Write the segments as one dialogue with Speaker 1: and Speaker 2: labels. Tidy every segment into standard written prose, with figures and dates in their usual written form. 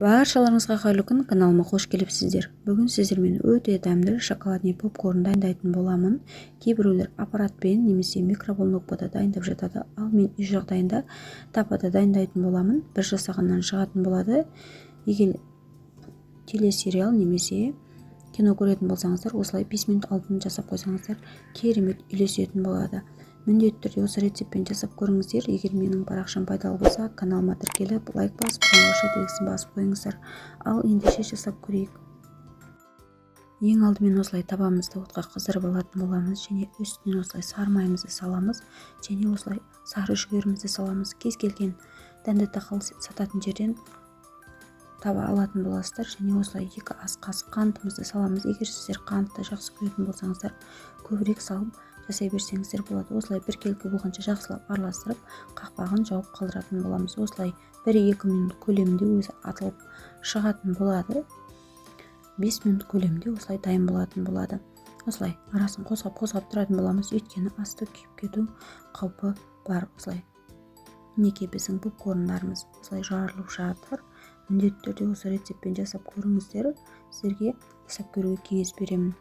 Speaker 1: Баршаларыңызға қайырлы күн, каналыма қош келіпсіздер. Бүгін сіздермен өте дәмді шоколадный попкорн дайындайтын боламын. Кейбіреулер аппаратпен немесе микроволновкада дайындап жатады, ал мен үй жағдайында тапада дайындайтын боламын. Бір жасағаннан шығатын болады. Егер телесериал немесе кино көретін болсаңыздар, осылай 5 минут алдын жасап қойсаңыздар, керемет үйлесетін болады. Міндетті түрде осы рецептпен жасап көріңіздер. Егер менің парақшам пайдалы болса, каналыма тіркеліп, лайк басып, қоңырау белгісін басып қойыңыздар. Ал ендеше жасап көрейік. Ең алдымен осылай табамызды отқа қыздырып алатын боламыз, және үстінен осылай сары майымызды саламыз, және осылай сары жүгерімізді саламыз. Кез келген дәнді тақал сататын жерден таба алатын боласыздар, және осылай 2 ас қасық қантымызды саламыз. Егер сіздер қантты жақсы көретін болсаңыздар, көбірек салып жасай берсеңіздер болады. Осылай бір келкі болғанша жақсылап араластырып, қақпағын жауып қалдыратын боламыз. Осылай 1-2 минут көлемінде өзі атылып шығатын болады. 5 минут көлемінде осылай дайын болатын болады. Осылай арасын қозғап тұратын боламыз, өйткені асты күйіп кету қаупі бар. Осылай мінекей біздің попкорндарымыз осылай жарылып жатыр. Міндетті түрде осы рецептпен жасап көріңіздер. Сіздерге жасап көруге кеңес беремін.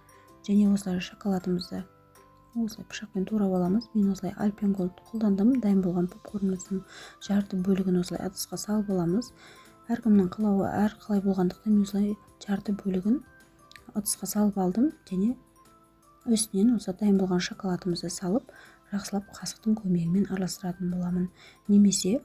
Speaker 1: Және осылай шоколадымызды осылай пышақпен турап аламыз. Мен осылай Альпен Голд қолдандым. Дайын болған попкорнымыздың жарты бөлігін осылай ыдысқа салып аламыз. Әркімнің қалауы әрқалай болғандықтан мен осылай жарты бөлігін ыдысқа салып алдым, және үстінен осы дайын болған шоколадымызды салып, жақсылап қасықтың көмегімен араластыратын боламын. Немесе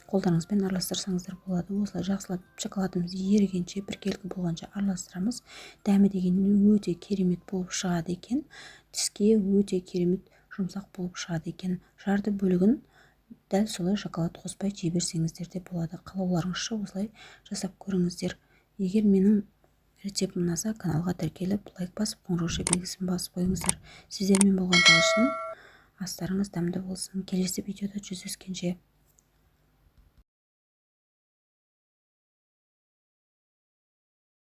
Speaker 1: қолдарыңызбен араластырсаңыздар болады. Осылай жақсылап шоколадымызды ерігенше, бір келкі болғанша араластырамыз. Дәмі деген өте керемет болып шығады екен. Тіске өте керемет жұмсақ болып шығады екен. Жарты бөлігін дәл солай шоколад қоспай жей берсеңіздер де болады. Қалауларыңызша осылай жасап көріңіздер. Егер менің рецептім ұнаса, каналға тіркеліп, лайк басып, қоңырау белгісін басып қойыңыздар. Сіздермен болған талшын астарыңыз дәмді болсын. Келесі видеода жүздескенше.